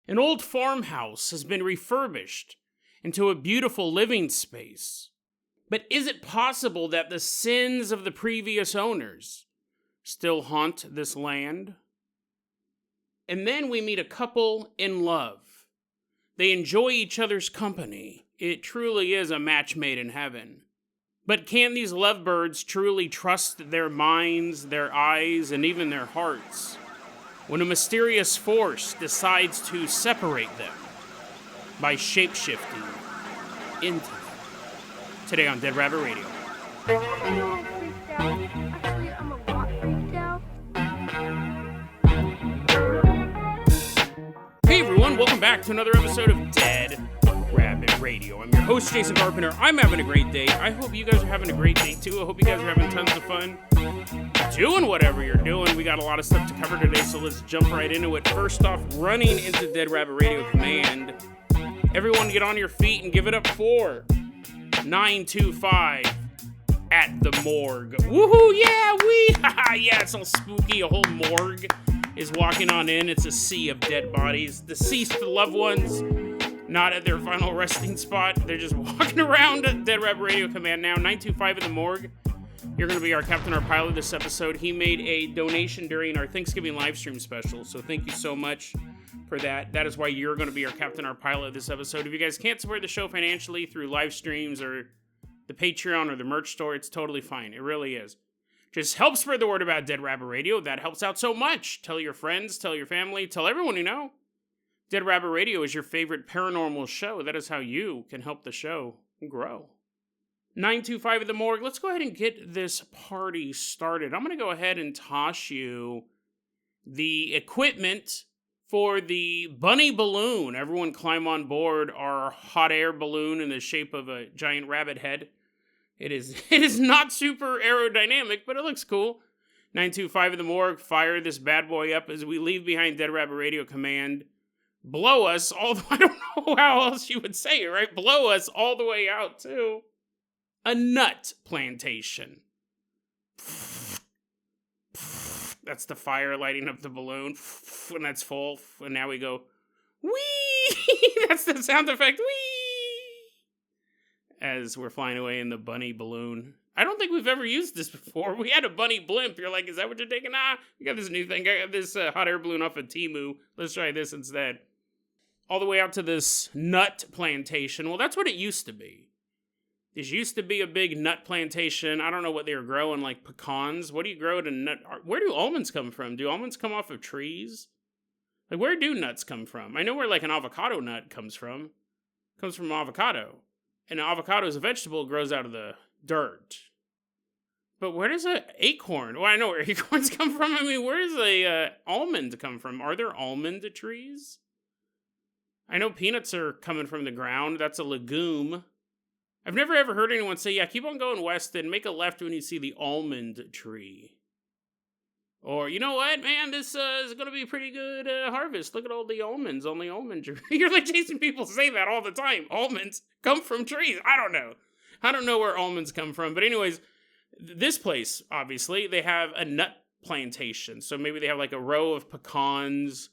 An old farmhouse has been refurbished into a beautiful living space. But is it possible that the sins of the previous owners still haunt this land? And then we meet a couple in love. They enjoy each other's company. It truly is a match made in heaven. But can these lovebirds truly trust their minds, their eyes, and even their hearts when a mysterious force decides to separate them by shapeshifting into them? Today on Dead Rabbit Radio. Hey everyone, welcome back to another episode of Dead Rabbit Radio. I'm your host, Jason Carpenter. I'm having a great day. I hope you guys are having a great day too. I hope you guys are having tons of fun doing whatever you're doing. We got a lot of stuff to cover today, so let's jump right into it. First off, running into Dead Rabbit Radio Command. Everyone get on your feet and give it up for 925 at the morgue. Woohoo, yeah, yeah, it's all spooky. A whole morgue is walking on in. It's a sea of dead bodies. Deceased loved ones, not at their final resting spot. They're just walking around at Dead Rabbit Radio Command now. 925 at the morgue. You're going to be our captain, our pilot this episode. He made a donation during our Thanksgiving live stream special, so thank you so much for that. That is why you're going to be our captain, our pilot this episode. If you guys can't support the show financially through live streams or the Patreon or the merch store, it's totally fine. It really is. Just help spread the word about Dead Rabbit Radio. That helps out so much. Tell your friends, tell your family, tell everyone you know. Dead Rabbit Radio is your favorite paranormal show. That is how you can help the show grow. 925 at the morgue. Let's go ahead and get this party started. I'm going to go ahead and toss you the equipment for the bunny balloon. Everyone climb on board our hot air balloon in the shape of a giant rabbit head. It is not super aerodynamic, but it looks cool. 925 at the morgue. Fire this bad boy up as we leave behind Dead Rabbit Radio Command. Blow us all the I don't know how else you would say it, right? Blow us all the way out to a nut plantation. That's the fire lighting up the balloon. And that's full. And now we go, whee! That's the sound effect, whee! As we're flying away in the bunny balloon. I don't think we've ever used this before. We had a bunny blimp. You're like, is that what you're taking? Nah, we got this new thing. I got this hot air balloon off of Temu. Let's try this instead. All the way out to this nut plantation. Well, that's what it used to be. This used to be a big nut plantation. I don't know what they were growing, like pecans. What do you grow at a nut? Where do almonds come from? Do almonds come off of trees? Like, where do nuts come from? I know where, like, an avocado nut comes from. It comes from avocado. And an avocado is a vegetable. It grows out of the dirt. But where does an acorn? Well, I know where acorns come from. I mean, where does a almond come from? Are there almond trees? I know peanuts are coming from the ground. That's a legume. I've never ever heard anyone say, yeah, keep on going west and make a left when you see the almond tree. Or, you know what, man, this is going to be a pretty good harvest. Look at all the almonds on the almond tree. You're like, Jason, people say that all the time. Almonds come from trees. I don't know. I don't know where almonds come from. But anyways, this place, obviously, they have a nut plantation. So maybe they have like a row of pecans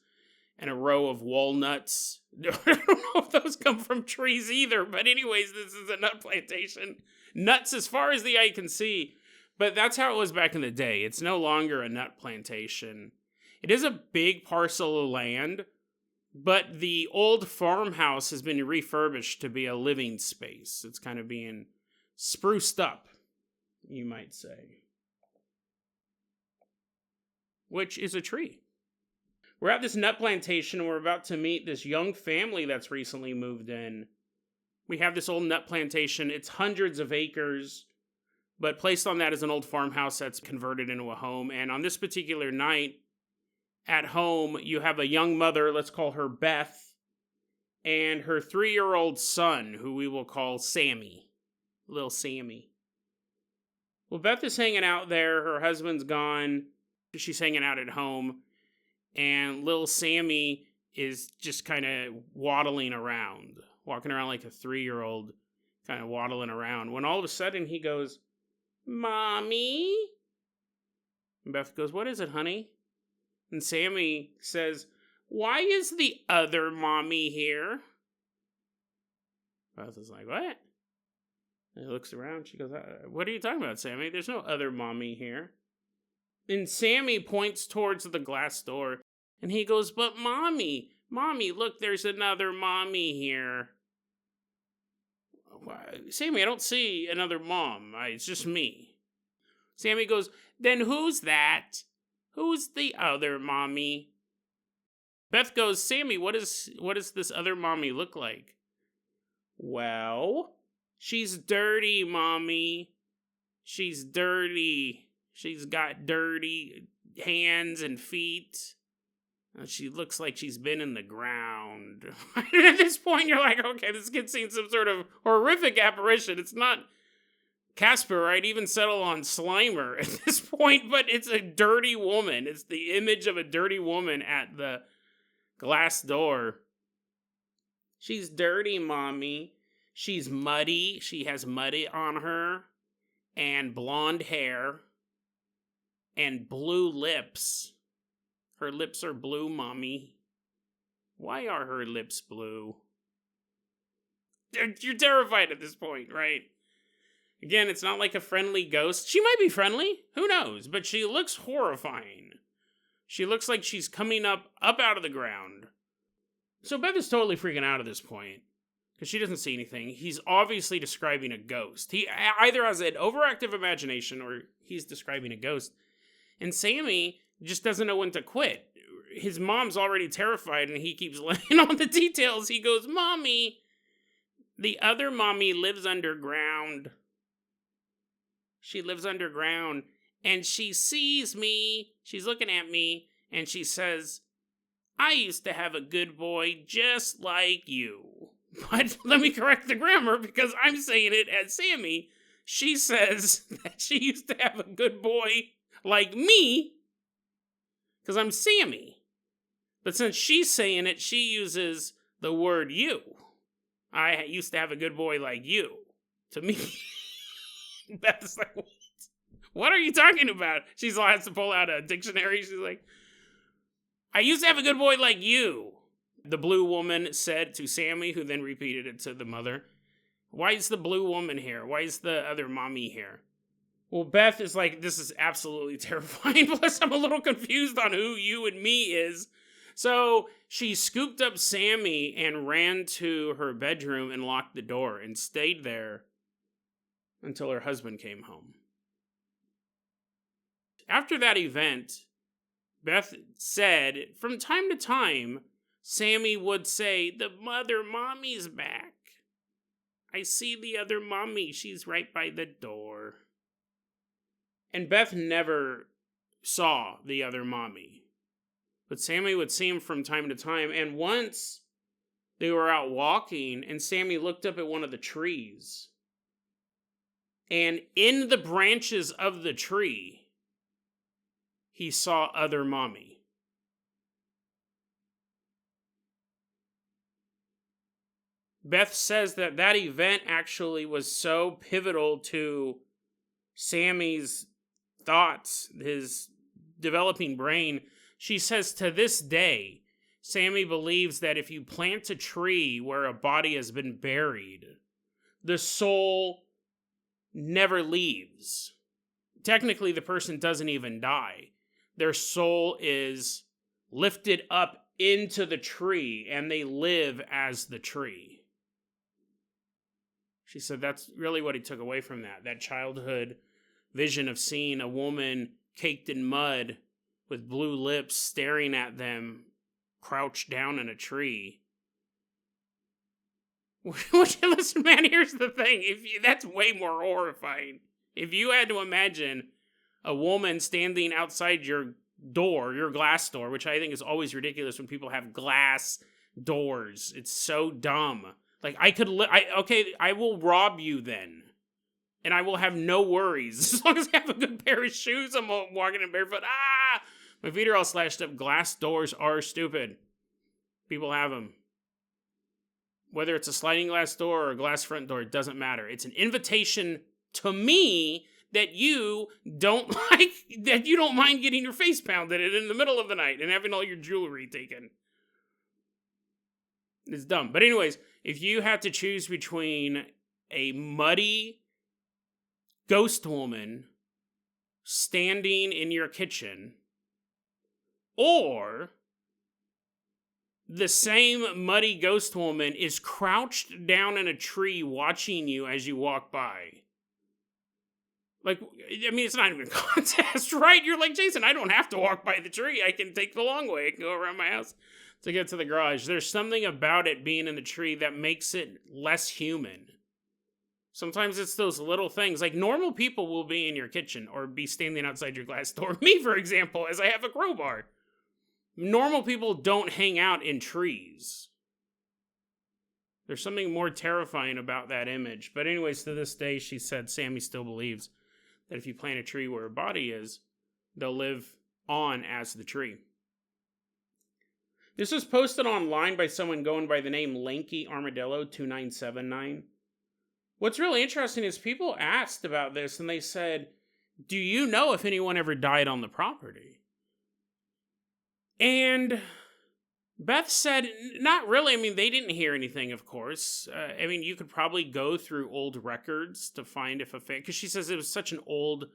and a row of walnuts. I don't know if those come from trees either. But anyways, this is a nut plantation. Nuts as far as the eye can see. But that's how it was back in the day. It's no longer a nut plantation. It is a big parcel of land, but the old farmhouse has been refurbished to be a living space. It's kind of being spruced up, you might say. Which is a tree. We're at this nut plantation and we're about to meet this young family that's recently moved in. We have this old nut plantation. It's hundreds of acres. But placed on that is an old farmhouse that's converted into a home. And on this particular night, at home, you have a young mother, let's call her Beth, and her 3-year-old son, who we will call Sammy. Little Sammy. Well, Beth is hanging out there. Her husband's gone. She's hanging out at home. And little Sammy is just kind of waddling around. Walking around like a 3-year-old, kind of waddling around. When all of a sudden he goes, Mommy? And Beth goes, what is it, honey? And Sammy says, why is the other mommy here? Beth is like, what? And he looks around. She goes, what are you talking about, Sammy? There's no other mommy here. And Sammy points towards the glass door. And he goes, but Mommy, look, there's another mommy here. Sammy, I don't see another mom. It's just me. Sammy goes, then who's that? Who's the other mommy? Beth goes, Sammy, what does this other mommy look like? Well, she's dirty, Mommy. She's dirty. She's got dirty hands and feet. She looks like she's been in the ground. At this point, you're like, okay, this kid's seen some sort of horrific apparition. It's not Casper. I'd even settle on Slimer at this point, but it's a dirty woman. It's the image of a dirty woman at the glass door. She's dirty, Mommy. She's muddy. She has muddy on her and blonde hair and blue lips. Her lips are blue, Mommy. Why are her lips blue? You're terrified at this point, right? Again, it's not like a friendly ghost. She might be friendly. Who knows? But she looks horrifying. She looks like she's coming up out of the ground. So Beth is totally freaking out at this point, because she doesn't see anything. He's obviously describing a ghost. He either has an overactive imagination or he's describing a ghost. And Sammy just doesn't know when to quit. His mom's already terrified and he keeps laying on the details. He goes, Mommy, the other mommy lives underground. She lives underground and she sees me. She's looking at me and she says, I used to have a good boy just like you. But let me correct the grammar because I'm saying it as Sammy. She says that she used to have a good boy like me because I'm Sammy. But since she's saying it, she uses the word you. I used to have a good boy like you. To me. Beth's like, what are you talking about? She's all has to pull out a dictionary. She's like, I used to have a good boy like you. The blue woman said to Sammy, who then repeated it to the mother. Why is the blue woman here? Why is the other mommy here? Well, Beth is like, this is absolutely terrifying. Plus, I'm a little confused on who you and me is. So she scooped up Sammy and ran to her bedroom and locked the door and stayed there until her husband came home. After that event, Beth said, from time to time, Sammy would say, the other mommy's back. I see the other mommy. She's right by the door. And Beth never saw the other mommy. But Sammy would see him from time to time. And once they were out walking, and Sammy looked up at one of the trees. And in the branches of the tree, he saw other mommy. Beth says that that event actually was so pivotal to Sammy's thoughts, his developing brain. She says to this day, Sammy believes that if you plant a tree where a body has been buried, the soul never leaves. Technically, the person doesn't even die. Their soul is lifted up into the tree and they live as the tree. She said that's really what he took away from that childhood vision of seeing a woman caked in mud with blue lips staring at them, crouched down in a tree. Listen, man, here's the thing. That's way more horrifying. If you had to imagine a woman standing outside your door, your glass door, which I think is always ridiculous when people have glass doors. It's so dumb. Like, I will rob you then. And I will have no worries. As long as I have a good pair of shoes, I'm walking in barefoot. My feet are all slashed up. Glass doors are stupid. People have them. Whether it's a sliding glass door or a glass front door, it doesn't matter. It's an invitation to me that you don't mind getting your face pounded in the middle of the night and having all your jewelry taken. It's dumb. But anyways, if you had to choose between a muddy ghost woman standing in your kitchen or the same muddy ghost woman is crouched down in a tree watching you as you walk by. Like, I mean, it's not even a contest, right? You're like, Jason, I don't have to walk by the tree. I can take the long way. I can go around my house to get to the garage. There's something about it being in the tree that makes it less human. Sometimes it's those little things. Like, normal people will be in your kitchen or be standing outside your glass door. Me, for example, as I have a crowbar. Normal people don't hang out in trees. There's something more terrifying about that image. But anyways, to this day, she said Sammy still believes that if you plant a tree where a body is, they'll live on as the tree. This was posted online by someone going by the name Lanky Armadillo 2979. What's really interesting is people asked about this and they said, do you know if anyone ever died on the property? And Beth said, not really. I mean, they didn't hear anything, of course. I mean, you could probably go through old records to find if a family, because she says it was such an old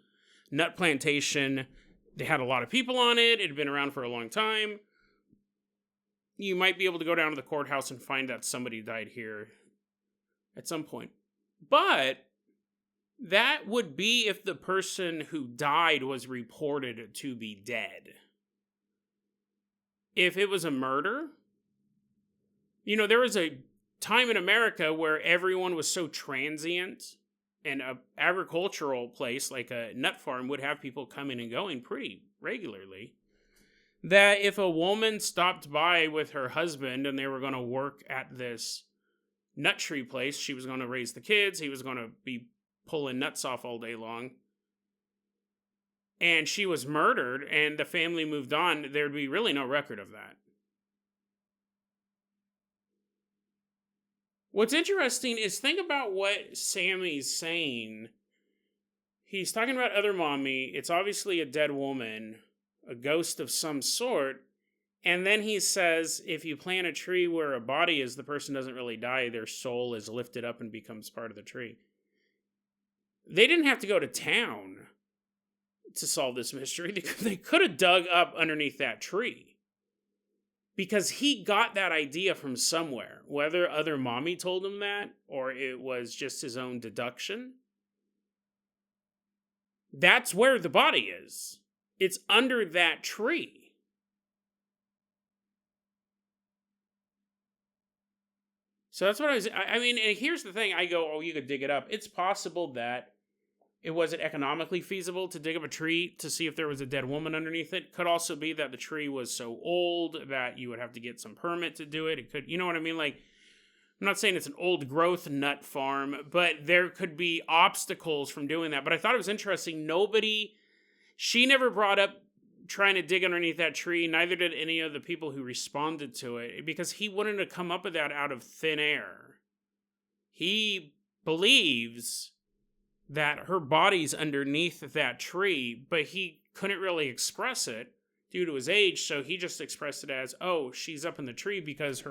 nut plantation. They had a lot of people on it. It had been around for a long time. You might be able to go down to the courthouse and find that somebody died here at some point. But that would be if the person who died was reported to be dead. If it was a murder, you know, there was a time in America where everyone was so transient, and an agricultural place like a nut farm would have people coming and going pretty regularly, that if a woman stopped by with her husband and they were going to work at this nut tree place, she was going to raise the kids, he was going to be pulling nuts off all day long, and she was murdered and the family moved on, there'd be really no record of that. What's interesting is think about what Sammy's saying. He's talking about other mommy. It's obviously a dead woman, a ghost of some sort. And then he says, if you plant a tree where a body is, the person doesn't really die. Their soul is lifted up and becomes part of the tree. They didn't have to go to town to solve this mystery. They could have dug up underneath that tree. Because he got that idea from somewhere. Whether other mommy told him that, or it was just his own deduction. That's where the body is. It's under that tree. So that's what I mean, and here's the thing. I go, oh, you could dig it up. It's possible that it wasn't economically feasible to dig up a tree to see if there was a dead woman underneath it. Could also be that the tree was so old that you would have to get some permit to do it. It could, you know what I mean? Like, I'm not saying it's an old growth nut farm, but there could be obstacles from doing that. But I thought it was interesting. She never brought up trying to dig underneath that tree. Neither did any of the people who responded to it, because he wouldn't have come up with that out of thin air. He believes that her body's underneath that tree, but he couldn't really express it due to his age, so he just expressed it as, oh, she's up in the tree because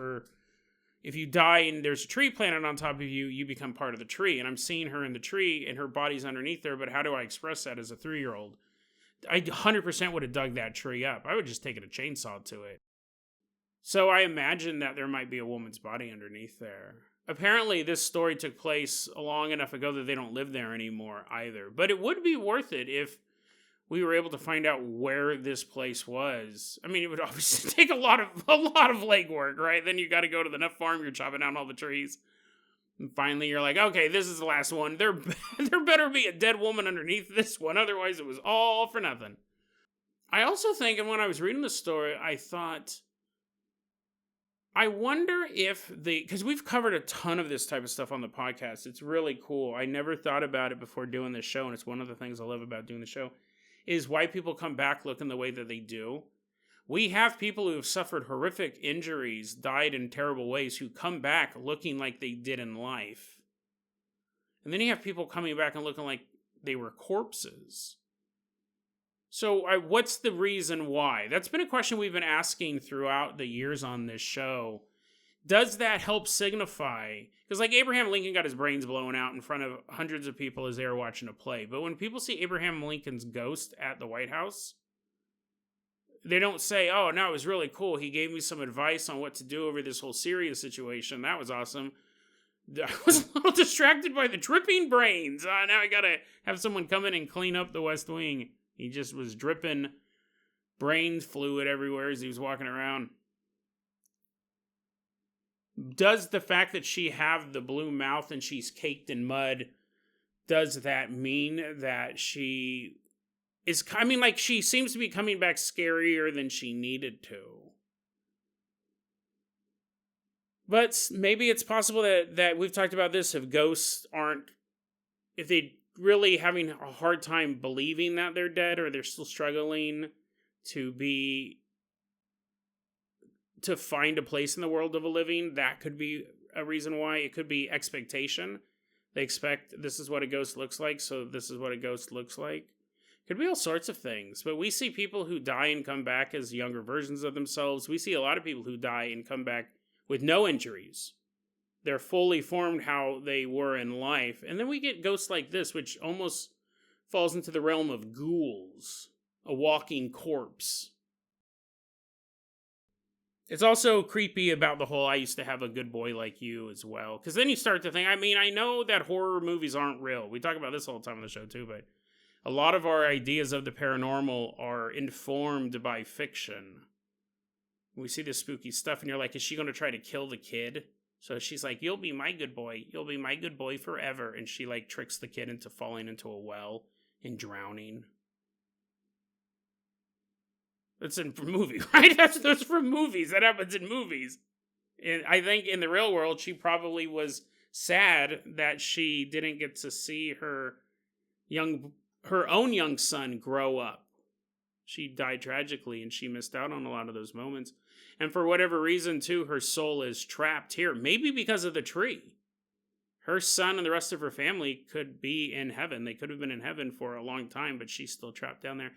if you die and there's a tree planted on top of you, you become part of the tree, and I'm seeing her in the tree, and her body's underneath there, but how do I express that as a 3-year-old? I 100% would have dug that tree up. I would just taken a chainsaw to it. So I imagine that there might be a woman's body underneath there. Apparently, this story took place long enough ago that they don't live there anymore either. But it would be worth it if we were able to find out where this place was. I mean, it would obviously take a lot of legwork, right? Then you got to go to the nut farm. You're chopping down all the trees. And finally, you're like, okay, this is the last one. There better be a dead woman underneath this one. Otherwise, it was all for nothing. I also think, and when I was reading the story, I thought, I wonder if because we've covered a ton of this type of stuff on the podcast. It's really cool. I never thought about it before doing this show, and it's one of the things I love about doing the show, is why people come back looking the way that they do. We have people who have suffered horrific injuries, died in terrible ways, who come back looking like they did in life. And then you have people coming back and looking like they were corpses. So what's the reason why? That's been a question we've been asking throughout the years on this show. does that help signify? Because like Abraham Lincoln got his brains blown out in front of hundreds of people as they were watching a play. But when people see Abraham Lincoln's ghost at the White House, they don't say, oh, no, it was really cool. He gave me some advice on what to do over this whole Syria situation. That was awesome. I was a little distracted by the dripping brains. Now I gotta have someone come in and clean up the West Wing. He just was dripping brain fluid everywhere as he was walking around. Does the fact that she have the blue mouth and she's caked in mud, does that mean that she is, I mean, like, she seems to be coming back scarier than she needed to. But maybe it's possible that we've talked about this, if ghosts aren't, if they really having a hard time believing that they're dead, or they're still struggling to find a place in the world of a living, that could be a reason why. It could be expectation. They expect this is what a ghost looks like, so this is what a ghost looks like. Could be all sorts of things. But we see people who die and come back as younger versions of themselves. We see a lot of people who die and come back with no injuries. They're fully formed how they were in life. And then we get ghosts like this, which almost falls into the realm of ghouls, a walking corpse. It's also creepy about the whole I used to have a good boy like you as well. Because then you start to think, I mean, I know that horror movies aren't real. We talk about this all the time on the show too, but a lot of our ideas of the paranormal are informed by fiction. We see this spooky stuff and you're like, is she going to try to kill the kid? So she's like, you'll be my good boy. You'll be my good boy forever. And she like tricks the kid into falling into a well and drowning. That's in a movie, right? That's from movies. That happens in movies. And I think in the real world, she probably was sad that she didn't get to see her own young son grow up. She died tragically and she missed out on a lot of those moments. And for whatever reason, too, her soul is trapped here. Maybe because of the tree. Her son and the rest of her family could be in heaven. They could have been in heaven for a long time, but she's still trapped down there.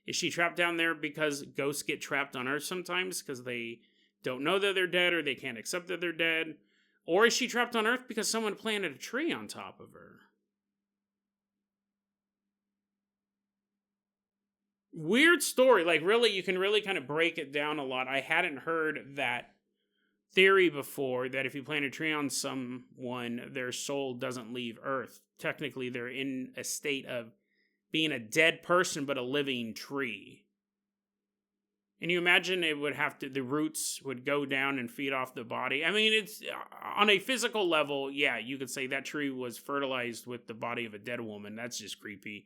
Is she trapped down there because ghosts get trapped on Earth sometimes because they don't know that they're dead or they can't accept that they're dead? Or is she trapped on Earth because someone planted a tree on top of her? Weird story. Like, really, you can really kind of break it down a lot. I hadn't heard that theory before, that if you plant a tree on someone, their soul doesn't leave Earth. Technically, they're in a state of being a dead person, but a living tree. And you imagine the roots would go down and feed off the body. I mean, it's on a physical level, yeah, you could say that tree was fertilized with the body of a dead woman. That's just creepy.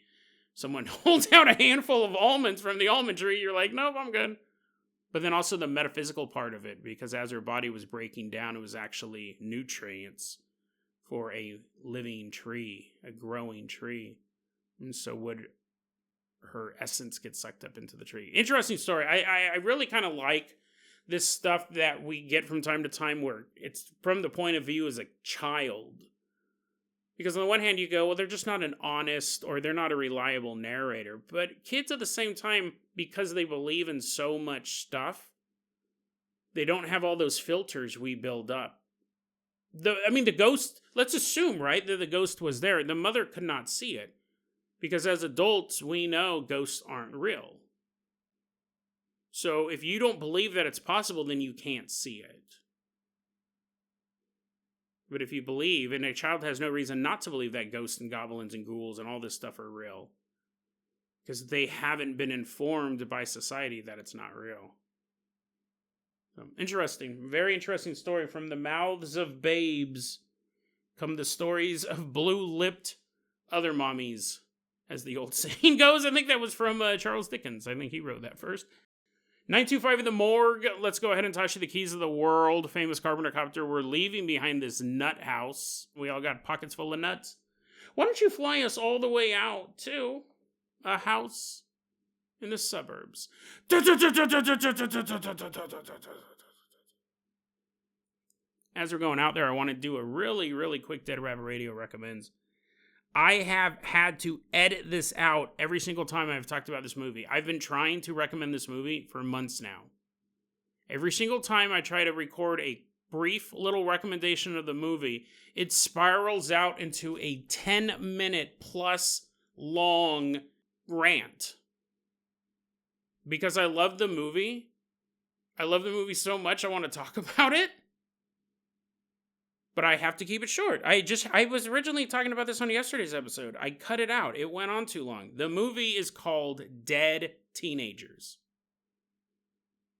Someone holds out a handful of almonds from the almond tree, you're like, nope, I'm good. But then also the metaphysical part of it, because as her body was breaking down, it was actually nutrients for a living tree, a growing tree. And so would her essence get sucked up into the tree? Interesting story. I really kind of like this stuff that we get from time to time where it's from the point of view as a child. Because on the one hand, you go, well, they're just not an honest or they're not a reliable narrator. But kids at the same time, because they believe in so much stuff, they don't have all those filters we build up. The ghost, let's assume, right, that the ghost was there. The mother could not see it. Because as adults, we know ghosts aren't real. So if you don't believe that it's possible, then you can't see it. But if you believe, and a child has no reason not to believe that ghosts and goblins and ghouls and all this stuff are real. Because they haven't been informed by society that it's not real. So, interesting. Very interesting story. From the mouths of babes come the stories of blue-lipped other mommies, as the old saying goes. I think that was from Charles Dickens. I think he wrote that first. 925 in the morgue. Let's go ahead and toss you the keys of the world. Famous Carpenter Copter. We're leaving behind this nut house. We all got pockets full of nuts. Why don't you fly us all the way out to a house in the suburbs? As we're going out there, I want to do a really, really quick Dead Rabbit Radio recommends. I have had to edit this out every single time I've talked about this movie. I've been trying to recommend this movie for months now. Every single time I try to record a brief little recommendation of the movie, it spirals out into a 10-minute plus long rant. Because I love the movie. I love the movie so much I want to talk about it. But I have to keep it short. I was originally talking about this on yesterday's episode. I cut it out. It went on too long. The movie is called Dead Teenagers.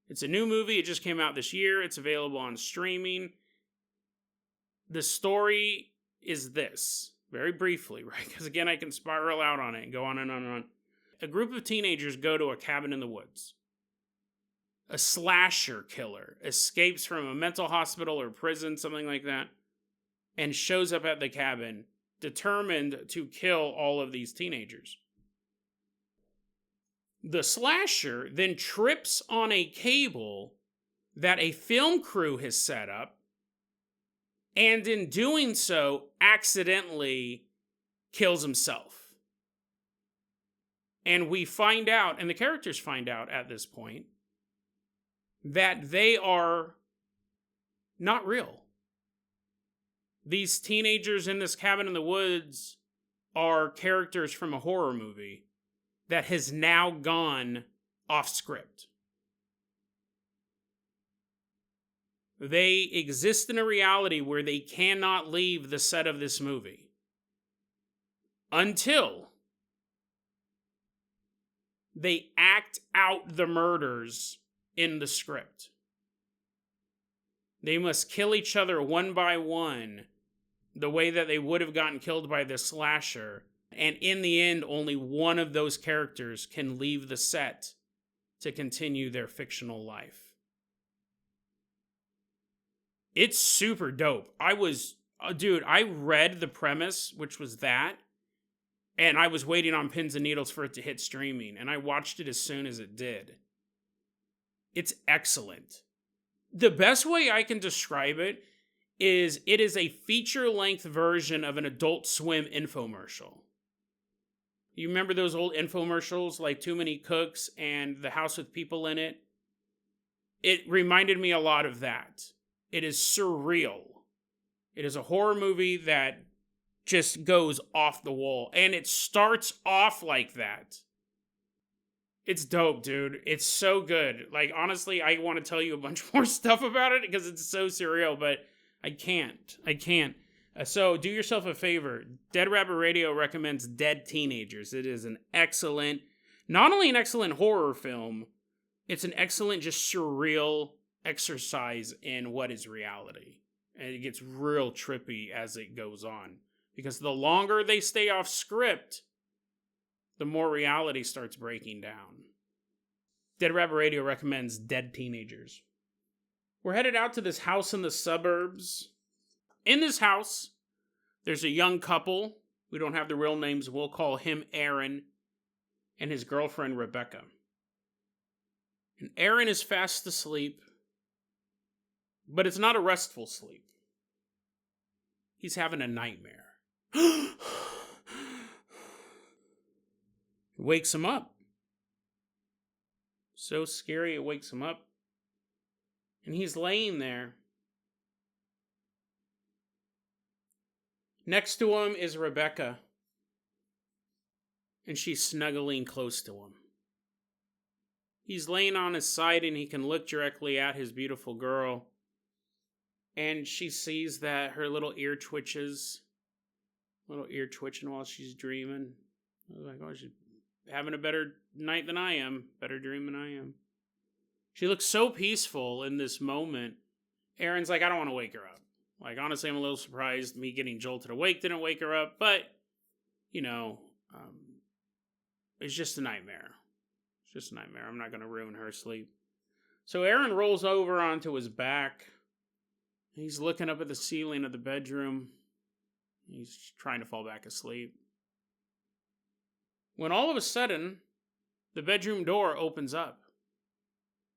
It's a new movie. It just came out this year. It's available on streaming. The story is this, very briefly, right? Because again, I can spiral out on it and go on and on and on. A group of teenagers go to a cabin in the woods. A slasher killer escapes from a mental hospital or prison, something like that, and shows up at the cabin, determined to kill all of these teenagers. The slasher then trips on a cable that a film crew has set up, and in doing so, accidentally kills himself. And we find out, and the characters find out at this point, that they are not real. These teenagers in this cabin in the woods are characters from a horror movie that has now gone off script. They exist in a reality where they cannot leave the set of this movie until they act out the murders in the script. They must kill each other one by one, the way that they would have gotten killed by the slasher. And in the end, only one of those characters can leave the set to continue their fictional life. It's super dope. I read the premise, which was that, and I was waiting on pins and needles for it to hit streaming, and I watched it as soon as it did. It's excellent. The best way I can describe it is a feature-length version of an Adult Swim infomercial. You remember those old infomercials like Too Many Cooks and The House with People in It? It reminded me a lot of that. It is surreal. It is a horror movie that just goes off the wall. And it starts off like that. It's dope, dude. It's so good. Like, honestly, I want to tell you a bunch more stuff about it because it's so surreal, but I can't. So do yourself a favor. Dead Rabbit Radio recommends Dead Teenagers. It is not only an excellent horror film, it's an excellent, just surreal exercise in what is reality. And it gets real trippy as it goes on. Because the longer they stay off script, the more reality starts breaking down. Dead Rabbit Radio recommends Dead Teenagers. We're headed out to this house in the suburbs. In this house, there's a young couple. We don't have the real names. We'll call him Aaron and his girlfriend Rebecca. And Aaron is fast asleep, but it's not a restful sleep. He's having a nightmare. It wakes him up. So scary, it wakes him up. And he's laying there. Next to him is Rebecca. And she's snuggling close to him. He's laying on his side and he can look directly at his beautiful girl. And she sees that her little ear twitches. Little ear twitching while she's dreaming. I was like, oh, she's having a better night than I am. Better dream than I am. She looks so peaceful in this moment. Aaron's like, I don't want to wake her up. Like, honestly, I'm a little surprised me getting jolted awake didn't wake her up. But, it's just a nightmare. It's just a nightmare. I'm not going to ruin her sleep. So Aaron rolls over onto his back. He's looking up at the ceiling of the bedroom. He's trying to fall back asleep. When all of a sudden, the bedroom door opens up.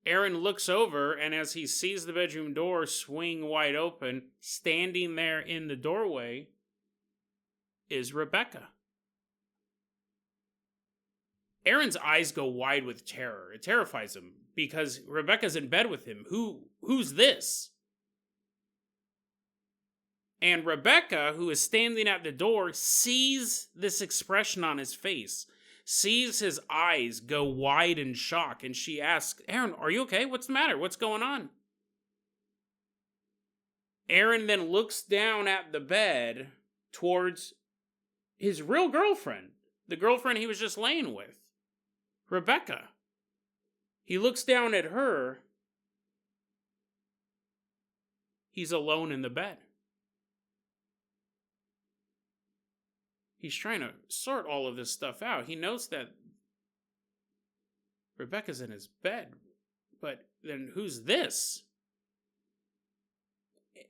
Aaron looks over, and as he sees the bedroom door swing wide open, standing there in the doorway is Rebecca. Aaron's eyes go wide with terror. It terrifies him because Rebecca's in bed with him. Who's this? And Rebecca, who is standing at the door, sees this expression on his face, sees his eyes go wide in shock, and she asks, Aaron, are you okay? What's the matter? What's going on? Aaron then looks down at the bed towards his real girlfriend, the girlfriend he was just laying with, Rebecca. He looks down at her. He's alone in the bed. He's trying to sort all of this stuff out. He knows that Rebecca's in his bed, but then who's this?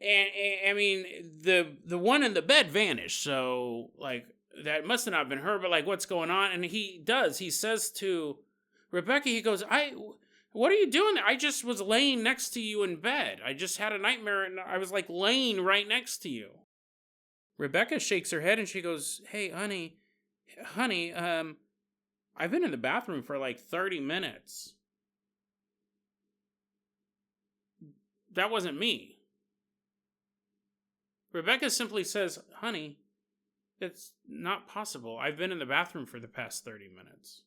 And I mean, the one in the bed vanished, so like that must have not been her. But like, what's going on? And he says to Rebecca, he goes, what are you doing there? I just was laying next to you in bed. I just had a nightmare, and I was like laying right next to you. Rebecca shakes her head and she goes, hey, honey, I've been in the bathroom for like 30 minutes. That wasn't me. Rebecca simply says, honey, it's not possible. I've been in the bathroom for the past 30 minutes.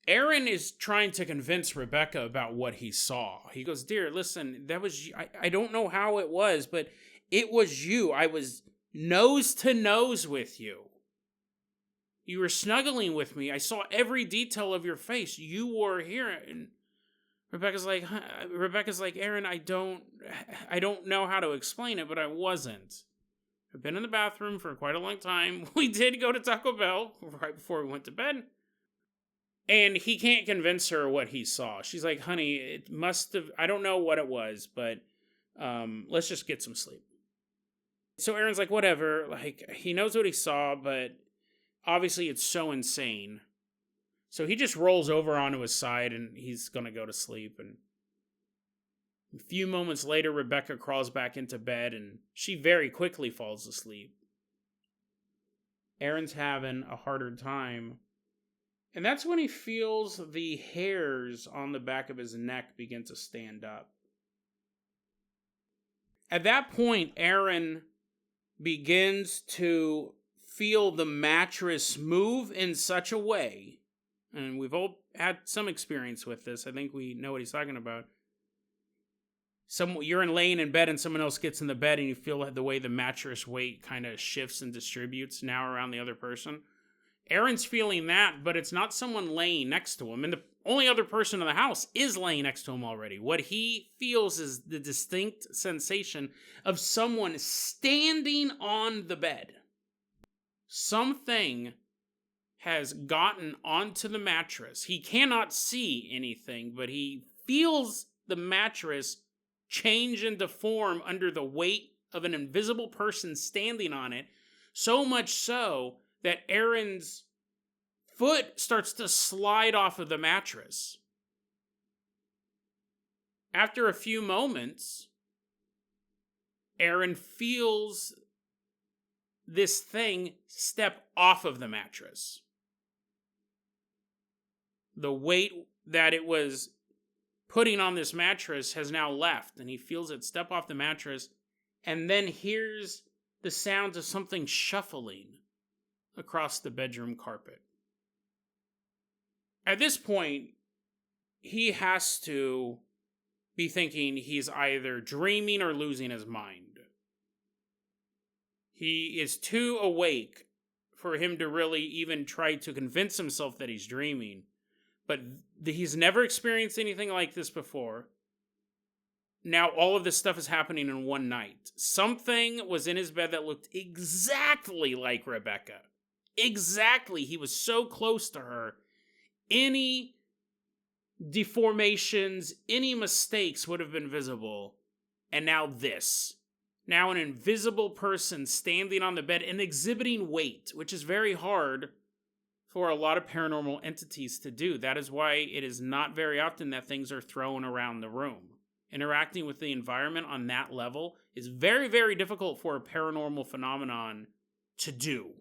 Aaron is trying to convince Rebecca about what he saw. He goes, dear, listen, that was, I don't know how it was, but it was you. I was nose to nose with you. You were snuggling with me. I saw every detail of your face. You were here. And Rebecca's like, Aaron, I don't know how to explain it, but I wasn't. I've been in the bathroom for quite a long time. We did go to Taco Bell right before we went to bed. And he can't convince her what he saw. She's like, honey, it must have, I don't know what it was, but let's just get some sleep. So Aaron's like, whatever, like, he knows what he saw, but obviously it's so insane. So he just rolls over onto his side and he's going to go to sleep. And a few moments later, Rebecca crawls back into bed and she very quickly falls asleep. Aaron's having a harder time. And that's when he feels the hairs on the back of his neck begin to stand up. At that point, Aaron begins to feel the mattress move in such a way, and we've all had some experience with this. I think we know what he's talking about. You're laying in bed and someone else gets in the bed and you feel the way the mattress weight kind of shifts and distributes now around the other person. Aaron's feeling that, but it's not someone laying next to him. And the only other person in the house is laying next to him already. What he feels is the distinct sensation of someone standing on the bed. Something has gotten onto the mattress. He cannot see anything, but he feels the mattress change into form under the weight of an invisible person standing on it. So much so that Aaron's foot starts to slide off of the mattress. After a few moments, Aaron feels this thing step off of the mattress. The weight that it was putting on this mattress has now left, and he feels it step off the mattress, and then hears the sounds of something shuffling across the bedroom carpet. At this point, he has to be thinking he's either dreaming or losing his mind. He is too awake for him to really even try to convince himself that he's dreaming. But he's never experienced anything like this before. Now all of this stuff is happening in one night. Something was in his bed that looked exactly like Rebecca. Exactly. He was so close to her. Any deformations, any mistakes would have been visible. And now this. Now an invisible person standing on the bed and exhibiting weight, which is very hard for a lot of paranormal entities to do. That is why it is not very often that things are thrown around the room. Interacting with the environment on that level is very, very difficult for a paranormal phenomenon to do.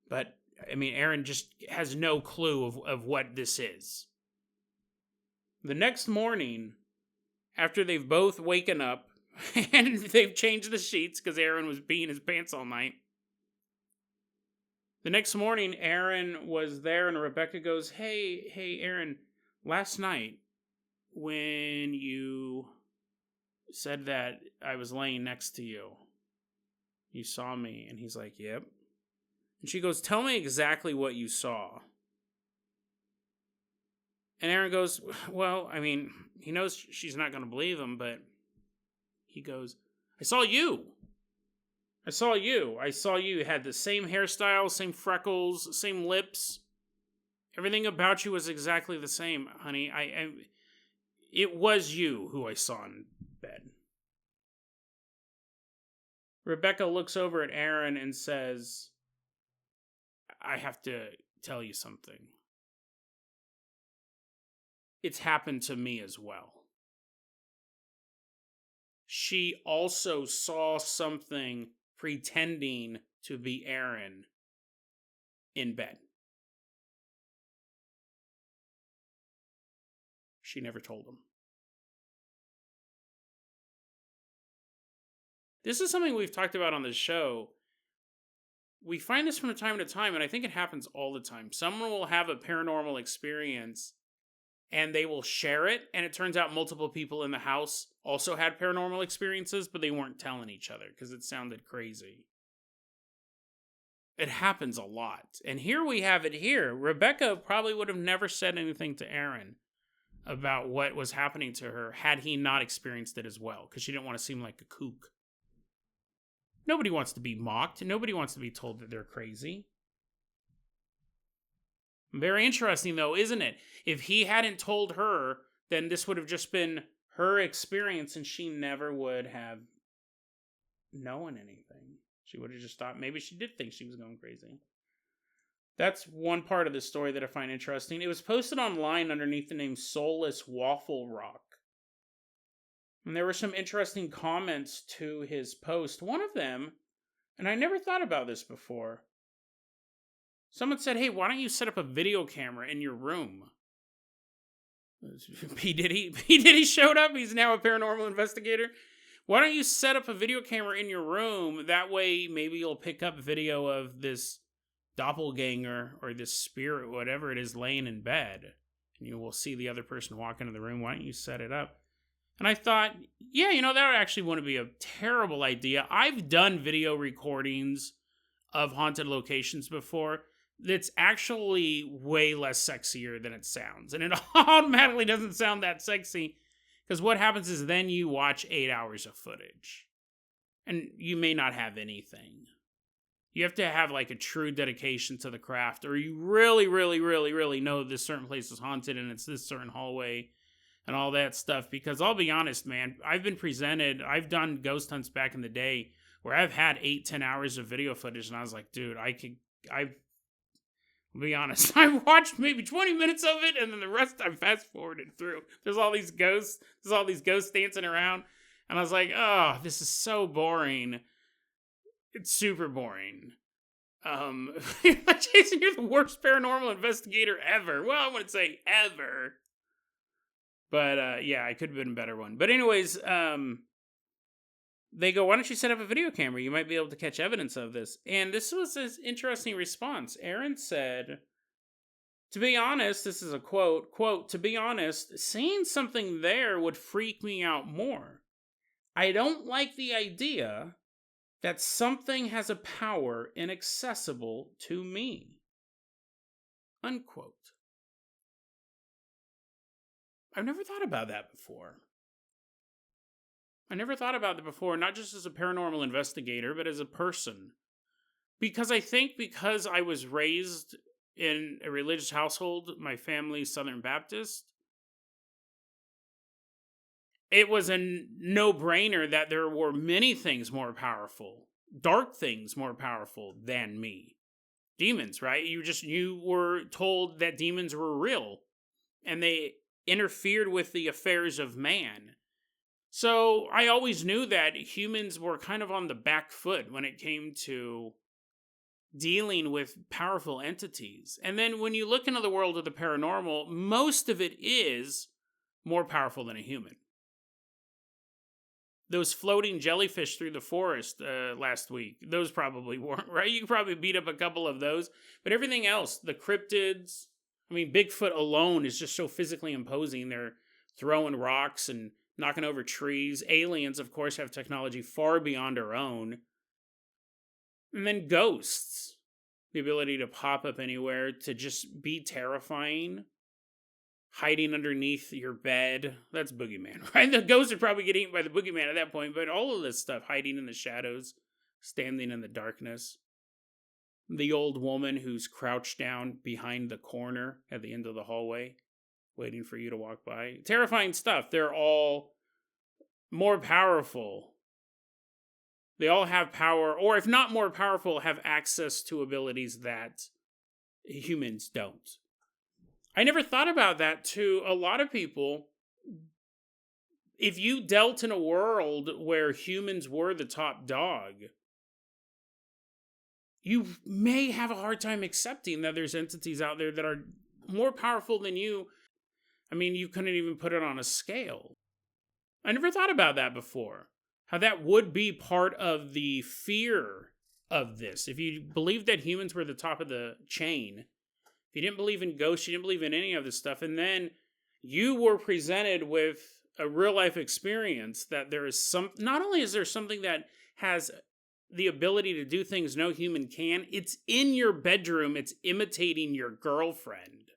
But, I mean, Aaron just has no clue of what this is. The next morning, after they've both waken up, And they've changed the sheets because Aaron was peeing his pants all night. The next morning, Aaron was there, and Rebecca goes, Hey, Aaron, last night when you said that I was laying next to you, you saw me. And he's like, yep. And she goes, tell me exactly what you saw. And Aaron goes, well, I mean, he knows she's not going to believe him, but he goes, I saw you. I saw you. I saw you. You had the same hairstyle, same freckles, same lips. Everything about you was exactly the same, honey. It was you who I saw in bed. Rebecca looks over at Aaron and says, I have to tell you something. It's happened to me as well. She also saw something pretending to be Aaron in bed. She never told him. This is something we've talked about on the show. We find this from time to time, and I think it happens all the time. Someone will have a paranormal experience, and they will share it, and it turns out multiple people in the house also had paranormal experiences, but they weren't telling each other because it sounded crazy. It happens a lot. And here we have it here. Rebecca probably would have never said anything to Aaron about what was happening to her had he not experienced it as well, because she didn't want to seem like a kook. Nobody wants to be mocked. Nobody wants to be told that they're crazy. Very interesting, though, isn't it? If he hadn't told her, then this would have just been her experience, and she never would have known anything. She would have just thought maybe she did think she was going crazy. That's one part of the story that I find interesting. It was posted online underneath the name Soulless Waffle Rock. And there were some interesting comments to his post. One of them, and I never thought about this before, someone said, hey, why don't you set up a video camera in your room? P. Diddy showed up. He's now a paranormal investigator. Why don't you set up a video camera in your room? That way, maybe you'll pick up video of this doppelganger or this spirit, whatever it is, laying in bed. And you will see the other person walk into the room. Why don't you set it up? And I thought, yeah, that actually wouldn't be a terrible idea. I've done video recordings of haunted locations before. That's actually way less sexier than it sounds. And it automatically doesn't sound that sexy. Because what happens is then you watch 8 hours of footage. And you may not have anything. You have to have like a true dedication to the craft. Or you really, really, really, really know this certain place is haunted and it's this certain hallway. And all that stuff. Because I'll be honest, man. I've done ghost hunts back in the day. Where I've had 8-10 hours of video footage. And I was like, dude, I'll be honest, I watched maybe 20 minutes of it, and then the rest I fast-forwarded through. There's all these ghosts dancing around, and I was like, oh, this is so boring. It's super boring. Jason, you're the worst paranormal investigator ever. Well, I wouldn't say ever. But, yeah, I could have been a better one. But anyways, they go, why don't you set up a video camera? You might be able to catch evidence of this. And this was an interesting response. Aaron said, to be honest, this is a quote, to be honest, seeing something there would freak me out more. I don't like the idea that something has a power inaccessible to me. Unquote. I've never thought about that before. Not just as a paranormal investigator, but as a person. Because I was raised in a religious household, my family's Southern Baptist, it was a no-brainer that there were many things more powerful, dark things more powerful than me. Demons, right? You were told that demons were real, and they interfered with the affairs of man. So I always knew that humans were kind of on the back foot when it came to dealing with powerful entities. And then when you look into the world of the paranormal, most of it is more powerful than a human. those floating jellyfish through the forest last week. Those probably weren't, right? You could probably beat up a couple of those. But everything else, the cryptids, I mean, Bigfoot alone is just so physically imposing. They're throwing rocks and knocking over trees. Aliens, of course, have technology far beyond our own. And then ghosts. The ability to pop up anywhere, to just be terrifying. Hiding underneath your bed. That's boogeyman, right? The ghosts would probably get eaten by the boogeyman at that point, but all of this stuff, hiding in the shadows, standing in the darkness. The old woman who's crouched down behind the corner at the end of the hallway, waiting for you to walk by. Terrifying stuff. They're all more powerful. They all have power, or if not more powerful, have access to abilities that humans don't. I never thought about that to a lot of people. If you dealt in a world where humans were the top dog, you may have a hard time accepting that there's entities out there that are more powerful than you. I mean, you couldn't even put it on a scale. I never thought about that before. How that would be part of the fear of this. If you believed that humans were the top of the chain, if you didn't believe in ghosts, you didn't believe in any of this stuff, and then you were presented with a real life experience that there is not only is there something that has the ability to do things no human can, it's in your bedroom, it's imitating your girlfriend.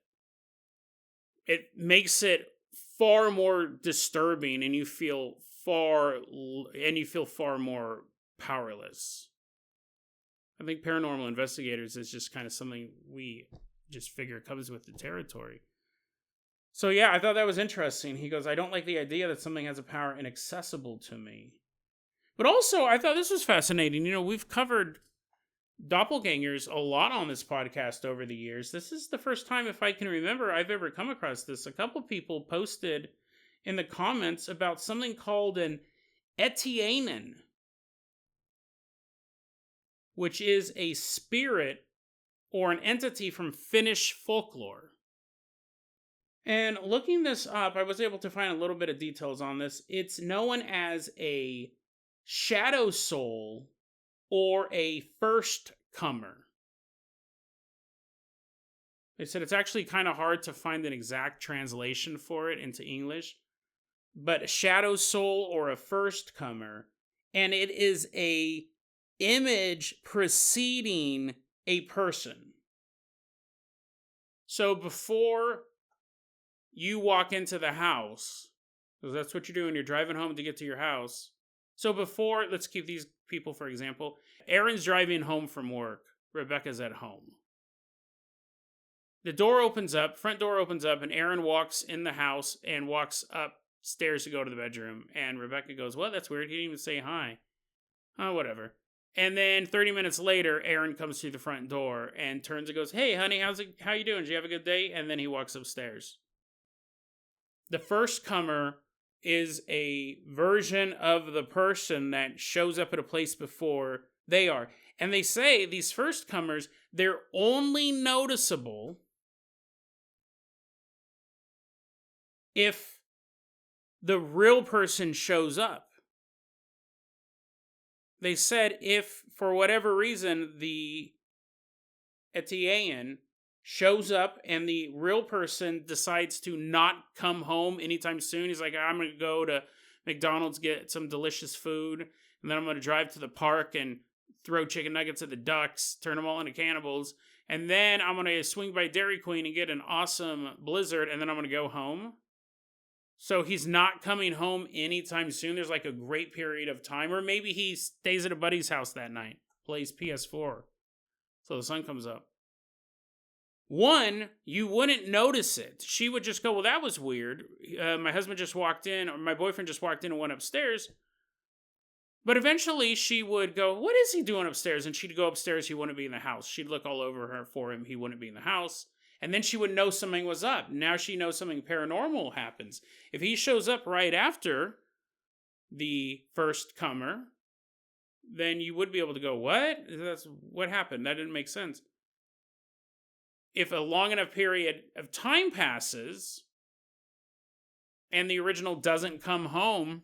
It makes it far more disturbing, and you feel far more powerless. I think paranormal investigators is just kind of something we just figure comes with the territory. So yeah, I thought that was interesting. He goes, I don't like the idea that something has a power inaccessible to me. But also, I thought this was fascinating. You know, we've covered doppelgangers a lot on this podcast over the years. This is the first time, if I can remember, I've ever come across this. A couple people posted in the comments about something called an Etiäinen, which is a spirit or an entity from Finnish folklore. And looking this up, I was able to find a little bit of details on this. It's known as a shadow soul or a first comer. They said it's actually kind of hard to find an exact translation for it into English, but a shadow soul or a first comer, and it is a image preceding a person. So before you walk into the house, because that's what you're doing, you're driving home to get to your house. So before, let's keep these people for example. Aaron's driving home from work. Rebecca's at home. The door opens up, front door opens up, and Aaron walks in the house and walks upstairs to go to the bedroom. And Rebecca goes, well, that's weird. He didn't even say hi. Oh, whatever. And then 30 minutes later, Aaron comes through the front door and turns and goes, hey, honey, how you doing? Did you have a good day? And then he walks upstairs. The first comer is a version of the person that shows up at a place before they are. And they say these first comers, they're only noticeable if the real person shows up. They said if, for whatever reason, the Etiäinen shows up and the real person decides to not come home anytime soon, he's like, I'm going to go to McDonald's, get some delicious food, and then I'm going to drive to the park and throw chicken nuggets at the ducks, turn them all into cannibals, and then I'm going to swing by Dairy Queen and get an awesome Blizzard, and then I'm going to go home. So he's not coming home anytime soon. There's like a great period of time. Or maybe he stays at a buddy's house that night, plays PS4. So the sun comes up. One, you wouldn't notice it. She would just go, well, that was weird. My husband just walked in, or my boyfriend just walked in and went upstairs. But eventually she would go, what is he doing upstairs? And she'd go upstairs, he wouldn't be in the house. She'd look all over her for him, he wouldn't be in the house. And then she would know something was up. Now she knows something paranormal happens. If he shows up right after the first comer, then you would be able to go, what happened? That didn't make sense. If a long enough period of time passes and the original doesn't come home,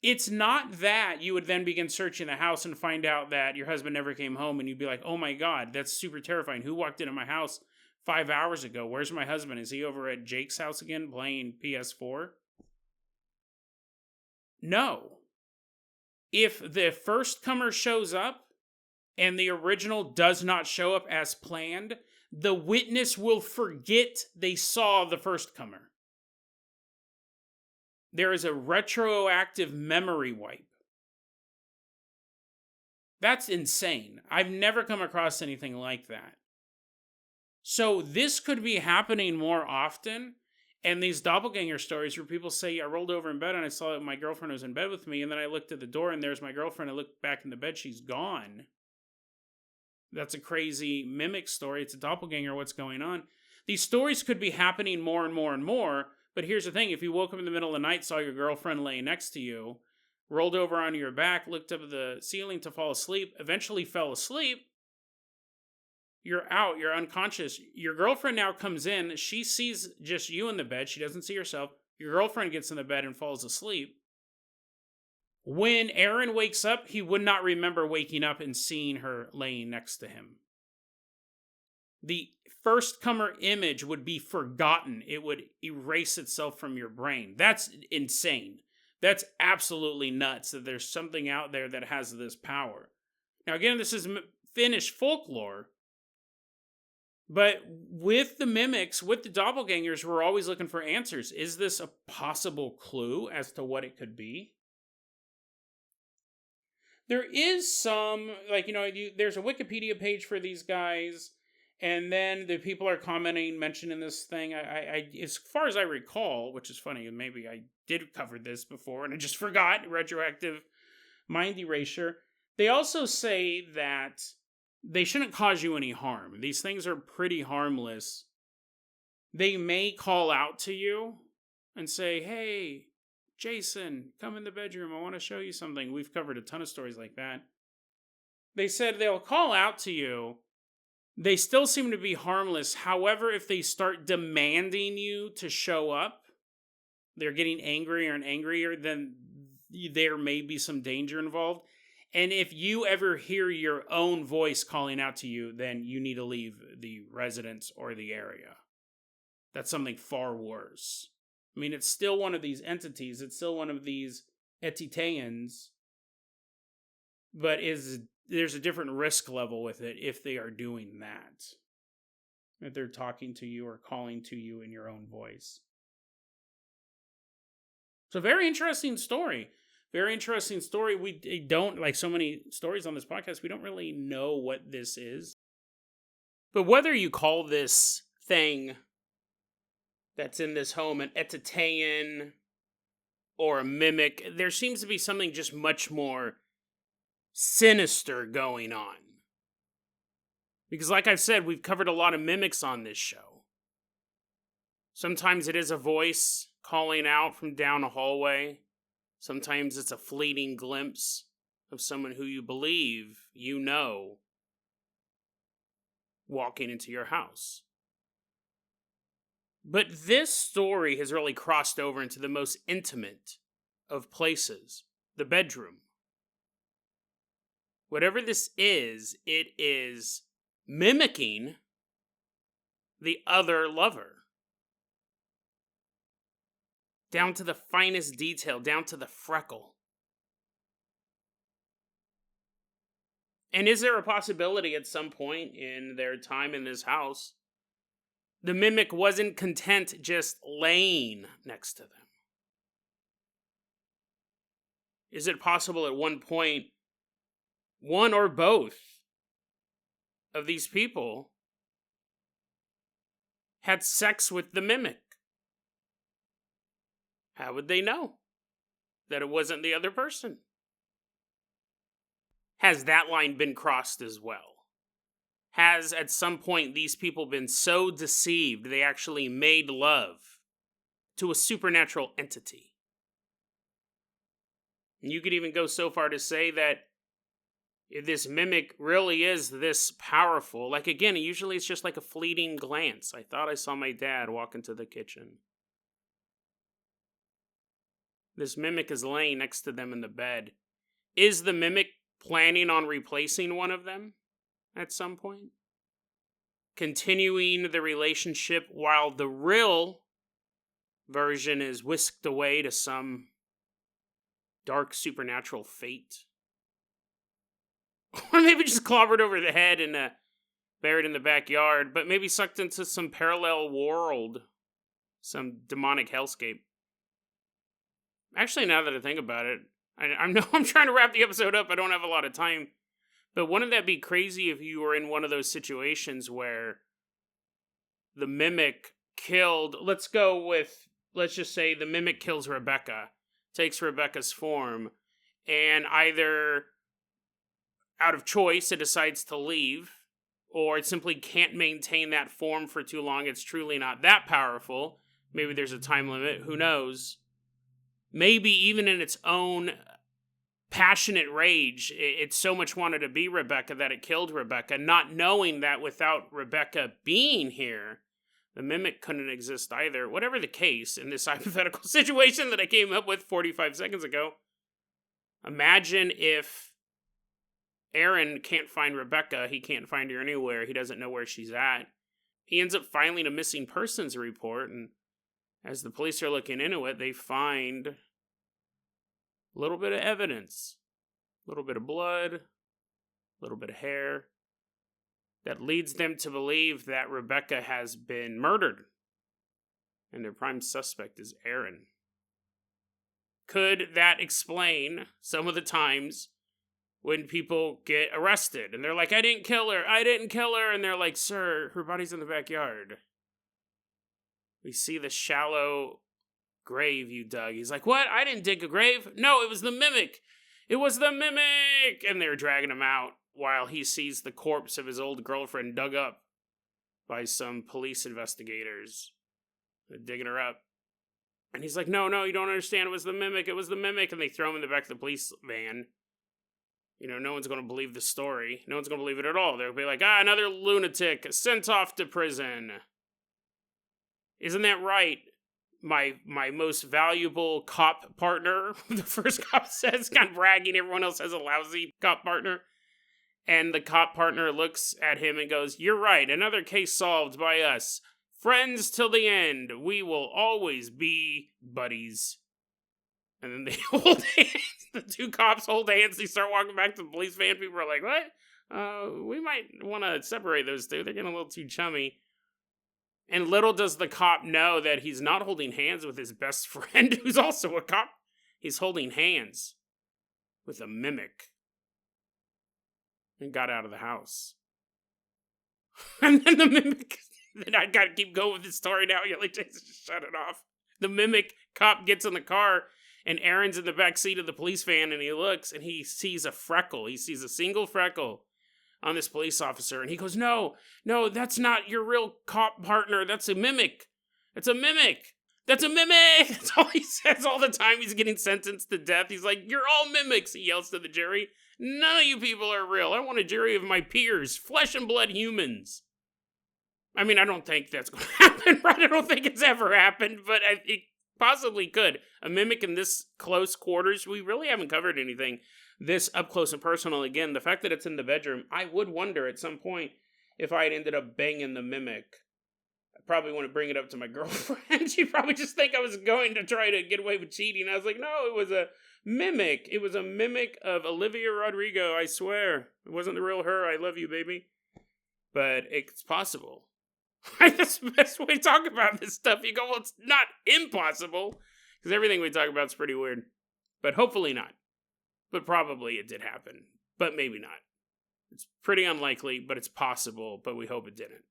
It's not that you would then begin searching the house and find out that your husband never came home and you'd be like, oh my God, that's super terrifying. Who walked into my house 5 hours ago? Where's my husband? Is he over at Jake's house again playing PS4? No. If the first comer shows up and the original does not show up as planned, the witness will forget they saw the first comer. There is a retroactive memory wipe. That's insane. I've never come across anything like that. So this could be happening more often. And these doppelganger stories where people say, I rolled over in bed and I saw that my girlfriend was in bed with me. And then I looked at the door and there's my girlfriend. I looked back in the bed. She's gone. That's a crazy mimic story. It's a doppelganger. What's going on? These stories could be happening more and more and more. But here's the thing. If you woke up in the middle of the night, saw your girlfriend laying next to you, rolled over on your back, looked up at the ceiling to fall asleep, eventually fell asleep, you're out, you're unconscious. Your girlfriend now comes in. She sees just you in the bed. She doesn't see herself. Your girlfriend gets in the bed and falls asleep. When Aaron wakes up, he would not remember waking up and seeing her laying next to him. The first comer image would be forgotten. It would erase itself from your brain. That's insane. That's absolutely nuts that there's something out there that has this power. Now, again, this is Finnish folklore. But with the mimics, with the doppelgangers, we're always looking for answers. Is this a possible clue as to what it could be? There is some, there's a Wikipedia page for these guys, and then the people are commenting, mentioning this thing. I as far as I recall, which is funny, maybe I did cover this before and I just forgot, retroactive mind erasure. They also say that they shouldn't cause you any harm. These things are pretty harmless. They may call out to you and say, hey, Jason, come in the bedroom. I want to show you something. We've covered a ton of stories like that. They said they'll call out to you. They still seem to be harmless. However, if they start demanding you to show up, they're getting angrier and angrier, then there may be some danger involved. And if you ever hear your own voice calling out to you, then you need to leave the residence or the area. That's something far worse. I mean, it's still one of these entities. It's still one of these Etiäines. But there's a different risk level with it if they are doing that. If they're talking to you or calling to you in your own voice. So very interesting story. Very interesting story. We don't, like so many stories on this podcast, we don't really know what this is. But whether you call this thing that's in this home an Etiäinen or a mimic, there seems to be something just much more sinister going on. Because like I've said, we've covered a lot of mimics on this show. Sometimes it is a voice calling out from down a hallway. Sometimes it's a fleeting glimpse of someone who you believe you know walking into your house. But this story has really crossed over into the most intimate of places, the bedroom. Whatever this is, it is mimicking the other lover. Down to the finest detail, down to the freckle. And is there a possibility at some point in their time in this house, the mimic wasn't content just laying next to them? Is it possible at one point, one or both of these people had sex with the mimic? How would they know that it wasn't the other person? Has that line been crossed as well? Has at some point these people been so deceived they actually made love to a supernatural entity? And you could even go so far to say that if this mimic really is this powerful, like again, usually it's just like a fleeting glance. I thought I saw my dad walk into the kitchen. This mimic is laying next to them in the bed. Is the mimic planning on replacing one of them at some point? Continuing the relationship while the real version is whisked away to some dark supernatural fate? Or maybe just clobbered over the head and buried in the backyard, but maybe sucked into some parallel world, some demonic hellscape. Actually, now that I think about it, I know I'm trying to wrap the episode up. I don't have a lot of time. But wouldn't that be crazy if you were in one of those situations where the mimic killed... Let's just say the mimic kills Rebecca, takes Rebecca's form, and either out of choice it decides to leave, or it simply can't maintain that form for too long. It's truly not that powerful. Maybe there's a time limit. Who knows? Maybe even in its own passionate rage, it so much wanted to be Rebecca that it killed Rebecca, not knowing that without Rebecca being here, the mimic couldn't exist either. Whatever the case, in this hypothetical situation that I came up with 45 seconds ago, imagine if Aaron can't find Rebecca, he can't find her anywhere, he doesn't know where she's at. He ends up filing a missing persons report, and as the police are looking into it, they find a little bit of evidence, a little bit of blood, a little bit of hair, that leads them to believe that Rebecca has been murdered, and their prime suspect is Aaron. Could that explain some of the times when people get arrested, and they're like, I didn't kill her, and they're like, sir, her body's in the backyard. We see the shallow grave you dug. He's like, what? I didn't dig a grave. No, it was the mimic. It was the mimic! And they're dragging him out while he sees the corpse of his old girlfriend dug up by some police investigators. They're digging her up. And he's like, no, you don't understand. It was the mimic. And they throw him in the back of the police van. You know, no one's going to believe the story. No one's going to believe it at all. They'll be like, another lunatic sent off to prison. Isn't that right? My most valuable cop partner, the first cop says, kind of bragging. Everyone else has a lousy cop partner. And the cop partner looks at him and goes, you're right, another case solved by us. Friends till the end. We will always be buddies. And then they hold hands. The two cops hold hands. They start walking back to the police van. People are like, what? We might want to separate those two. They're getting a little too chummy. And little does the cop know that he's not holding hands with his best friend, who's also a cop. He's holding hands with a mimic. And got out of the house. And then the mimic... Then I gotta keep going with this story now. You're like, Jason, just shut it off. The mimic cop gets in the car, and Aaron's in the back seat of the police van, and he looks, and he sees a freckle. He sees a single freckle on this police officer, and he goes, no, that's not your real cop partner. That's a mimic. It's a mimic. That's a mimic. That's all he says all the time. He's getting sentenced to death. He's like, you're all mimics, he yells to the jury. None of you people are real. I want a jury of my peers, flesh and blood humans. I mean, I don't think that's going to happen, right? I don't think it's ever happened, but it possibly could. A mimic in this close quarters, we really haven't covered anything this up close and personal. Again, the fact that it's in the bedroom, I would wonder at some point if I had ended up banging the mimic. I probably want to bring it up to my girlfriend. She'd probably just think I was going to try to get away with cheating. I was like, no, it was a mimic. It was a mimic of Olivia Rodrigo, I swear. It wasn't the real her. I love you, baby. But it's possible. That's the best way to talk about this stuff. You go, well, it's not impossible, because everything we talk about is pretty weird. But hopefully not. But probably it did happen. But maybe not. It's pretty unlikely, but it's possible, but we hope it didn't.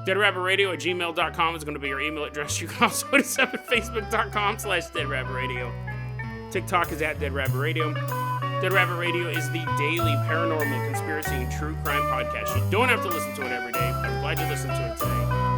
DeadRabbitRadio@gmail.com is going to be your email address. You can also hit us up at Facebook.com/DeadRabbitRadio. TikTok is at DeadRabbitRadio. Dead Rabbit Radio is the daily paranormal, conspiracy, and true crime podcast. You don't have to listen to it every day, but I'm glad you listened to it today.